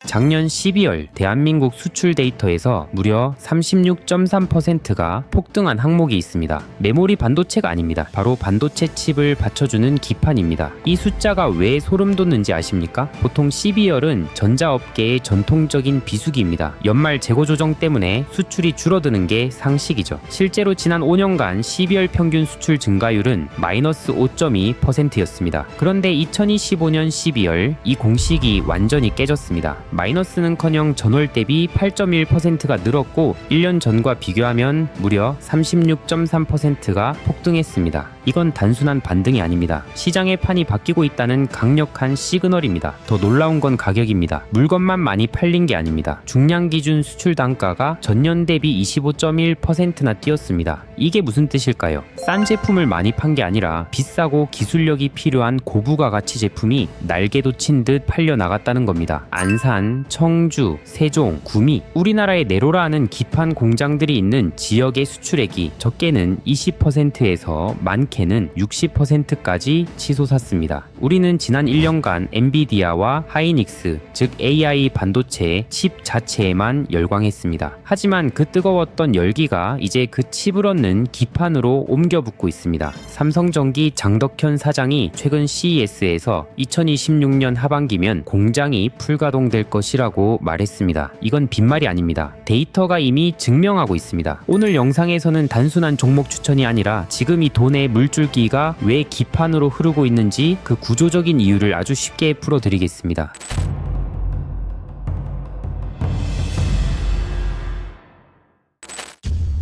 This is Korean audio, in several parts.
작년 12월 대한민국 수출 데이터에서 무려 36.3%가 폭등한 항목이 있습니다. 메모리 반도체가 아닙니다. 바로 반도체 칩을 받쳐주는 기판입니다. 이 숫자가 왜 소름 돋는지 아십니까? 보통 12월은 전자업계의 전통적인 비수기입니다. 연말 재고 조정 때문에 수출이 줄어드는 게 상식이죠. 실제로 지난 5년간 12월 평균 수출 증가율은 마이너스 5.2%였습니다. 그런데 2025년 12월 이 공식이 완전히 깨졌습니다. 마이너스는커녕 전월 대비 8.1%가 늘었고 1년 전과 비교하면 무려 36.3%가 폭등했습니다. 이건 단순한 반등이 아닙니다. 시장의 판이 바뀌고 있다는 강력한 시그널입니다. 더 놀라운 건 가격입니다. 물건만 많이 팔린 게 아닙니다. 중량 기준 수출 단가가 전년 대비 25.1%나 뛰었습니다. 이게 무슨 뜻일까요? 싼 제품을 많이 판 게 아니라 비싸고 기술력이 필요한 고부가 가치 제품이 날개도 친 듯 팔려 나갔다는 겁니다. 안산, 청주, 세종, 구미, 우리나라에 내로라 하는 기판 공장들이 있는 지역의 수출액이 적게는 20%에서 많게는 60%까지 치솟았습니다. 우리는 지난 1년간 엔비디아와 하이닉스, 즉 AI 반도체의 칩 자체에만 열광했습니다. 하지만 그 뜨거웠던 열기가 이제 그 칩을 얻는 기판으로 옮겨 붙고 있습니다. 삼성전기 장덕현 사장이 최근 CES에서 2026년 하반기면 공장이 풀가동될 것이라고 말했습니다. 이건 빈말이 아닙니다. 데이터가 이미 증명하고 있습니다. 오늘 영상에서는 단순한 종목 추천이 아니라 지금 이 돈의 물줄기가 왜 기판으로 흐르고 있는지 그 구조적인 이유를 아주 쉽게 풀어드리겠습니다.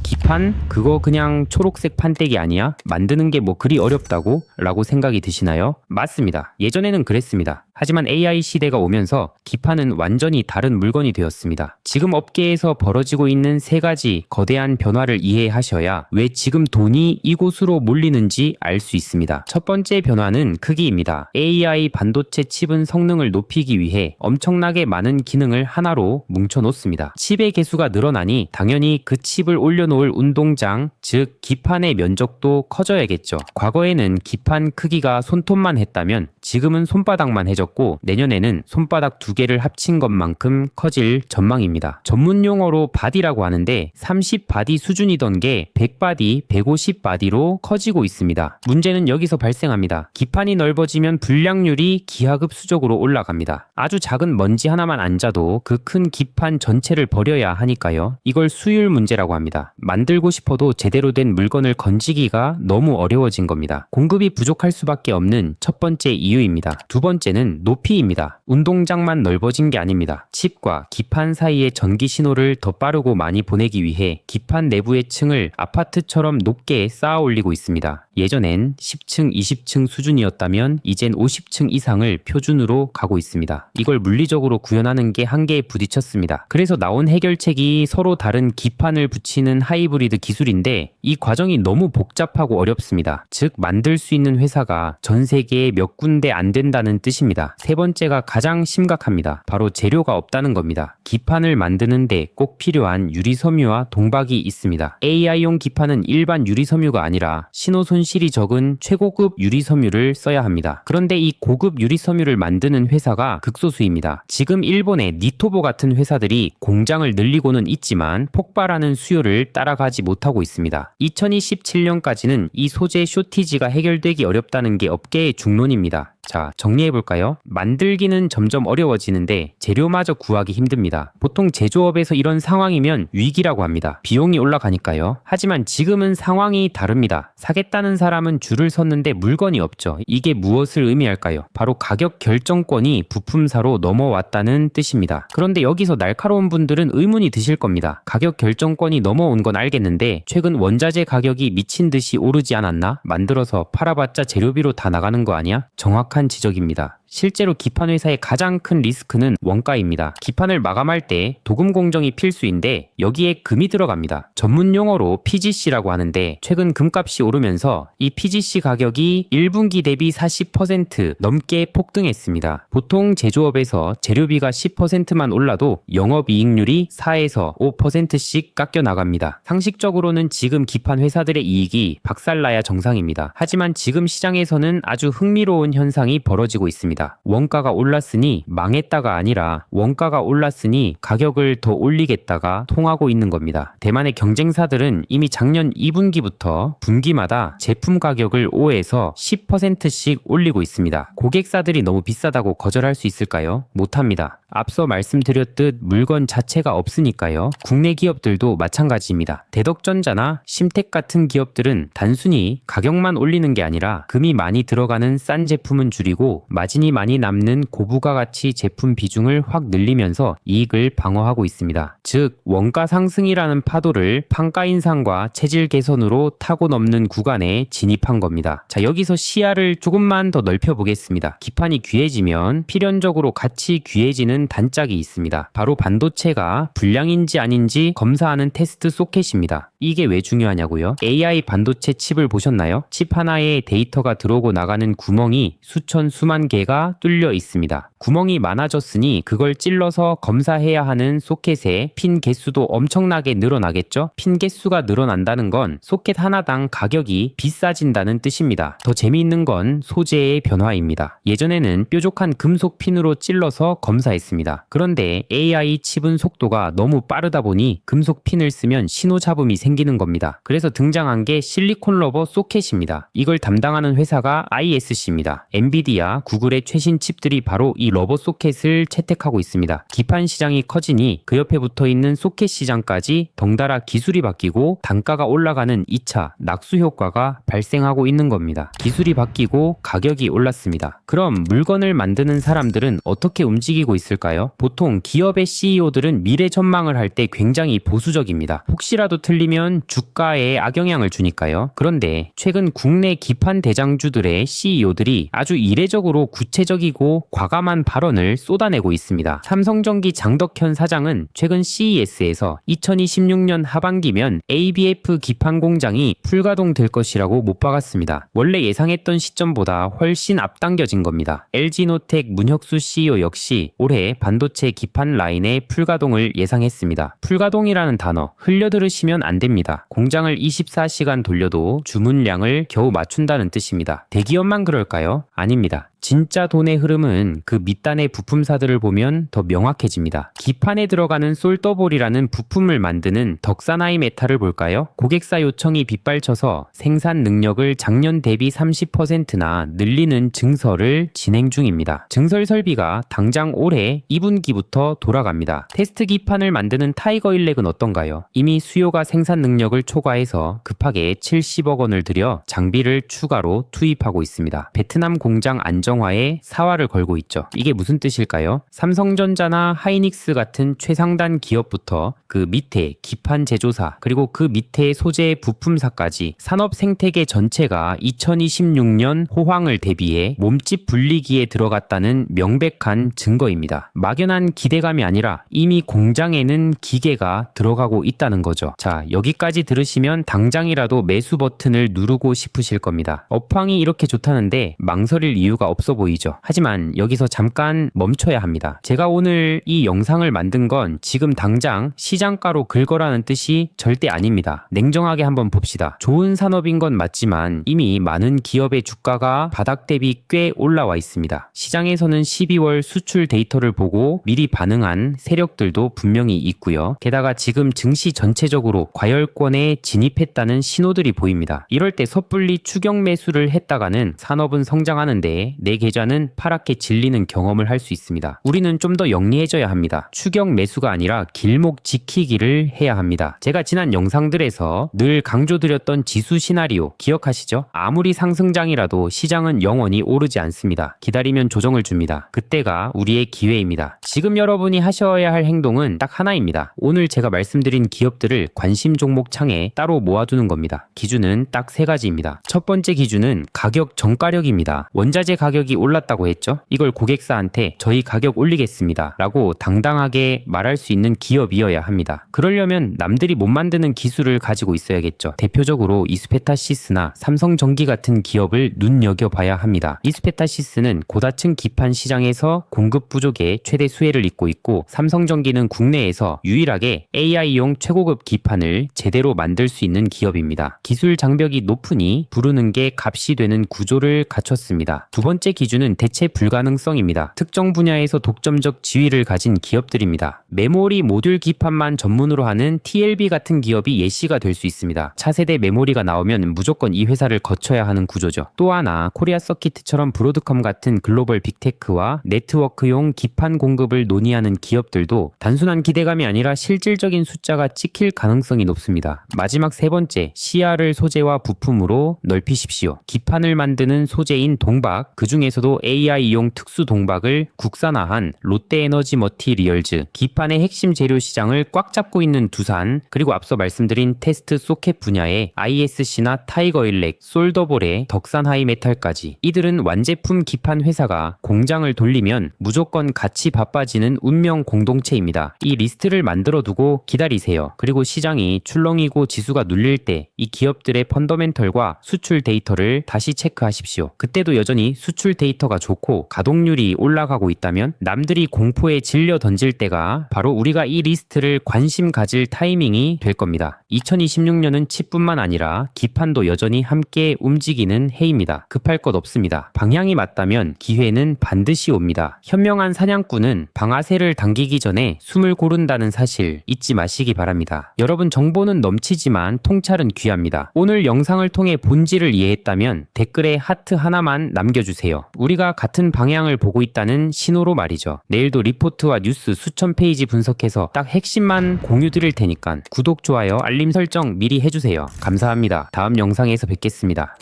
기판? 그거 그냥 초록색 판때기 아니야? 만드는 게 뭐 그리 어렵다고? 라고 생각이 드시나요? 맞습니다. 예전에는 그랬습니다. 하지만 AI 시대가 오면서 기판은 완전히 다른 물건이 되었습니다. 지금 업계에서 벌어지고 있는 세 가지 거대한 변화를 이해하셔야 왜 지금 돈이 이곳으로 몰리는지 알 수 있습니다. 첫 번째 변화는 크기입니다. AI 반도체 칩은 성능을 높이기 위해 엄청나게 많은 기능을 하나로 뭉쳐놓습니다. 칩의 개수가 늘어나니 당연히 그 칩을 올려놓을 운동장, 즉 기판의 면적도 커져야겠죠. 과거에는 기판 크기가 손톱만 했다면 지금은 손바닥만 해졌고 내년에는 손바닥 2개를 합친 것만큼 커질 전망입니다. 전문 용어로 바디라고 하는데 30바디 수준이던 게 100바디, 150바디로 커지고 있습니다. 문제는 여기서 발생합니다. 기판이 넓어지면 불량률이 기하급수적으로 올라갑니다. 아주 작은 먼지 하나만 앉아도 그 큰 기판 전체를 버려야 하니까요. 이걸 수율 문제라고 합니다. 만들고 싶어도 제대로 된 물건을 건지기가 너무 어려워진 겁니다. 공급이 부족할 수밖에 없는 첫 번째 이유입니다. 두 번째는 높이입니다. 운동장만 넓어진 게 아닙니다. 칩과 기판 사이의 전기 신호를 더 빠르고 많이 보내기 위해 기판 내부의 층을 아파트처럼 높게 쌓아 올리고 있습니다. 예전엔 10층, 20층 수준이었다면 이젠 50층 이상을 표준으로 가고 있습니다. 이걸 물리적으로 구현하는 게 한계에 부딪혔습니다. 그래서 나온 해결책이 서로 다른 기판을 붙이는 하이브리드 기술인데 이 과정이 너무 복잡하고 어렵습니다. 즉 만들 수 있는 회사가 전 세계에 몇 군데 안 된다는 뜻입니다. 세 번째가 가장 심각합니다. 바로 재료가 없다는 겁니다. 기판을 만드는데 꼭 필요한 유리섬유와 동박이 있습니다. AI용 기판은 일반 유리섬유가 아니라 신호 손실이 적은 최고급 유리섬유를 써야 합니다. 그런데 이 고급 유리섬유를 만드는 회사가 극소수입니다. 지금 일본의 니토보 같은 회사들이 공장을 늘리고는 있지만 폭발하는 수요를 따라가지 못하고 있습니다. 2027년까지는 이 소재 쇼티지가 해결되기 어렵다는 게 업계의 중론입니다. 자, 정리해볼까요? 만들기는 점점 어려워지는데 재료마저 구하기 힘듭니다. 보통 제조업에서 이런 상황이면 위기라고 합니다. 비용이 올라가니까요. 하지만 지금은 상황이 다릅니다. 사겠다는 사람은 줄을 섰는데 물건이 없죠. 이게 무엇을 의미할까요? 바로 가격 결정권이 부품사로 넘어왔다는 뜻입니다. 그런데 여기서 날카로운 분들은 의문이 드실 겁니다. 가격 결정권이 넘어온 건 알겠는데 최근 원자재 가격이 미친 듯이 오르지 않았나? 만들어서 팔아봤자 재료비로 다 나가는 거 아니야? 정확한 지적입니다. 실제로 기판 회사의 가장 큰 리스크는 원가입니다. 기판을 마감할 때 도금 공정이 필수인데 여기에 금이 들어갑니다. 전문 용어로 PGC라고 하는데 최근 금값이 오르면서 이 PGC 가격이 1분기 대비 40% 넘게 폭등했습니다. 보통 제조업에서 재료비가 10%만 올라도 영업이익률이 4에서 5%씩 깎여 나갑니다. 상식적으로는 지금 기판 회사들의 이익이 박살나야 정상입니다. 하지만 지금 시장에서는 아주 흥미로운 현상이 벌어지고 있습니다. 겁니다. 원가가 올랐으니 망했다가 아니라 원가가 올랐으니 가격을 더 올리겠다가 통하고 있는 겁니다. 대만의 경쟁사들은 이미 작년 2분기부터 분기마다 제품 가격을 5에서 10%씩 올리고 있습니다. 고객사들이 너무 비싸다고 거절할 수 있을까요? 못합니다. 앞서 말씀드렸듯 물건 자체가 없으니까요. 국내 기업들도 마찬가지입니다. 대덕전자나 심택 같은 기업들은 단순히 가격만 올리는 게 아니라 금이 많이 들어가는 싼 제품은 줄이고 마진이 많이 남는 고부가 가치 제품 비중을 확 늘리면서 이익을 방어하고 있습니다. 즉 원가 상승이라는 파도를 판가 인상과 체질 개선으로 타고 넘는 구간에 진입한 겁니다. 자, 여기서 시야를 조금만 더 넓혀 보겠습니다. 기판이 귀해지면 필연적으로 같이 귀해지는 단짝이 있습니다. 바로 반도체가 불량인지 아닌지 검사하는 테스트 소켓입니다. 이게 왜 중요하냐고요? AI 반도체 칩을 보셨나요? 칩 하나에 데이터가 들어오고 나가는 구멍이 수천 수만 개가 뚫려 있습니다. 구멍이 많아졌으니 그걸 찔러서 검사해야 하는 소켓의 핀 개수도 엄청나게 늘어나겠죠? 핀 개수가 늘어난다는 건 소켓 하나당 가격이 비싸진다는 뜻입니다. 더 재미있는 건 소재의 변화입니다. 예전에는 뾰족한 금속 핀으로 찔러서 검사했습니다. 그런데 AI 칩은 속도가 너무 빠르다 보니 금속 핀을 쓰면 신호 잡음이 생기는 겁니다. 그래서 등장한 게 실리콘 러버 소켓입니다. 이걸 담당하는 회사가 ISC입니다. 엔비디아, 구글의 최신 칩들이 바로 이 러버 소켓을 채택하고 있습니다. 기판 시장이 커지니 그 옆에 붙어있는 소켓 시장까지 덩달아 기술이 바뀌고 단가가 올라가는 2차 낙수 효과가 발생하고 있는 겁니다. 기술이 바뀌고 가격이 올랐습니다. 그럼 물건을 만드는 사람들은 어떻게 움직이고 있을까요? 보통 기업의 CEO들은 미래 전망을 할 때 굉장히 보수적입니다. 혹시라도 틀리면 주가에 악영향을 주니까요. 그런데 최근 국내 기판 대장주들의 CEO들이 아주 이례적으로 구체적이고 과감한 발언을 쏟아내고 있습니다. 삼성전기 장덕현 사장은 최근 CES에서 2026년 하반기면 ABF 기판 공장이 풀가동될 것이라고 못 박았습니다. 원래 예상했던 시점보다 훨씬 앞당겨진 겁니다. LG노텍 문혁수 CEO 역시 올해 반도체 기판 라인의 풀가동을 예상했습니다. 풀가동이라는 단어 흘려들으시면 안 됩니다. 공장을 24시간 돌려도 주문량을 겨우 맞춘다는 뜻입니다. 대기업만 그럴까요? 아닙니다. 진짜 돈의 흐름은 그 밑단의 부품사들을 보면 더 명확해집니다. 기판에 들어가는 솔더볼이라는 부품을 만드는 덕사나이 메탈을 볼까요? 고객사 요청이 빗발쳐서 생산 능력을 작년 대비 30%나 늘리는 증설을 진행 중입니다. 증설 설비가 당장 올해 2분기부터 돌아갑니다. 테스트 기판을 만드는 타이거 일렉은 어떤가요? 이미 수요가 생산 능력을 초과해서 급하게 70억 원을 들여 장비를 추가로 투입하고 있습니다. 베트남 공장 안정화에 사활을 걸고 있죠. 이게 무슨 뜻일까요? 삼성전자나 하이닉스 같은 최상단 기업부터 그 밑에 기판 제조사 그리고 그 밑에 소재 부품사까지 산업 생태계 전체가 2026년 호황을 대비해 몸집 불리기에 들어갔다는 명백한 증거입니다. 막연한 기대감이 아니라 이미 공장에는 기계가 들어가고 있다는 거죠. 자, 여기까지 들으시면 당장이라도 매수 버튼을 누르고 싶으실 겁니다. 업황이 이렇게 좋다는데 망설일 이유가 없어 보이죠. 하지만 여기서 잠깐 멈춰야 합니다. 제가 오늘 이 영상을 만든 건 지금 당장 시장가로 긁어라는 뜻이 절대 아닙니다. 냉정하게 한번 봅시다. 좋은 산업인 건 맞지만 이미 많은 기업의 주가가 바닥 대비 꽤 올라와 있습니다. 시장에서는 12월 수출 데이터를 보고 미리 반응한 세력들도 분명히 있고요. 게다가 지금 증시 전체적으로 과열권에 진입했다는 신호들이 보입니다. 이럴 때 섣불리 추격 매수를 했다가는 산업은 성장하는데 내 계좌는 파랗게 질리는 경험을 할 수 있습니다. 우리는 좀 더 영리해져야 합니다. 추격 매수가 아니라 길목 지키기를 해야 합니다. 제가 지난 영상들에서 늘 강조드렸던 지수 시나리오 기억하시죠? 아무리 상승장이라도 시장은 영원히 오르지 않습니다. 기다리면 조정을 줍니다. 그때가 우리의 기회입니다. 지금 여러분이 하셔야 할 행동은 딱 하나입니다. 오늘 제가 말씀드린 기업들을 관심 종목 창에 따로 모아두는 겁니다. 기준은 딱 3가지입니다. 첫 번째 기준은 가격 정가력입니다. 원자재 가격이 올랐다고 했죠? 이걸 고객사한테 저희 가격 올리겠습니다 라고 당당하게 말할 수 있는 기업이어야 합니다. 그러려면 남들이 못 만드는 기술을 가지고 있어야겠죠. 대표적으로 이스페타시스나 삼성전기 같은 기업을 눈여겨봐야 합니다. 이스페타시스는 고다층 기판 시장에서 공급 부족에 최대 수혜를 입고 있고 삼성전기는 국내에서 유일하게 AI용 최고급 기판을 제대로 만들 수 있는 기업입니다. 기술 장벽이 높으니 부르는 게 값이 되는 구조를 갖췄습니다. 두 번째 기준은 대체 불가능성입니다. 특정 분야에서 독점적 지위를 가진 기업들입니다. 메모리 모듈 기판만 전문으로 하는 TLB 같은 기업이 예시가 될 수 있습니다. 차세대 메모리가 나오면 무조건 이 회사를 거쳐야 하는 구조죠. 또 하나 코리아 서키트처럼 브로드컴 같은 글로벌 빅테크와 네트워크용 기판 공급을 논의하는 기업들도 단순한 기대감이 아니라 실질적인 숫자가 찍힐 가능성이 높습니다. 마지막 세 번째, CR을 소재와 부품으로 넓히십시오. 기판을 만드는 소재인 동박, 그 중에서도 AI용 특수 동박을 국산화한 롯데에너지 머티리얼즈, 기판의 핵심 재료 시장을 꽉 잡고 있는 두산, 그리고 앞서 말씀드린 테스트 소켓 분야의 ISC나 타이거일렉, 솔더볼의 덕산 하이메탈까지, 이들은 완제품 기판 회사가 공장을 돌리면 무조건 같이 바빠지는 운명 공동체입니다. 이 리스트를 만들어두고 기다리세요. 그리고 시장이 출렁이고 지수가 눌릴 때 이 기업들의 펀더멘털과 수출 데이터를 다시 체크하십시오. 그때도 여전히 수출 데이터가 좋고 가동률이 올라가고 있다면 남들이 공포에 질려 던질 때가 바로 우리가 이 리스트를 관심 가질 타이밍이 될 겁니다. 2026년은 칩뿐만 아니라 기판도 여전히 함께 움직이는 해입니다. 급할 것 없습니다. 방향이 맞다면 기회는 반드시 옵니다. 현명한 사냥꾼은 방아쇠를 당기기 전에 숨을 고른다는 사실 잊지 마시기 바랍니다. 여러분, 정보는 넘치지만 통찰은 귀합니다. 오늘 영상을 통해 본질을 이해했다면 댓글에 하트 하나만 남겨주세요. 우리가 같은 방향을 보고 있다는 신호로 말이죠. 내일도 리포트와 뉴스 수천 페이지 분석해서 딱 핵심만 공유 드릴 테니까 구독, 좋아요, 알림 설정 미리 해주세요. 감사합니다. 다음 영상에서 뵙겠습니다.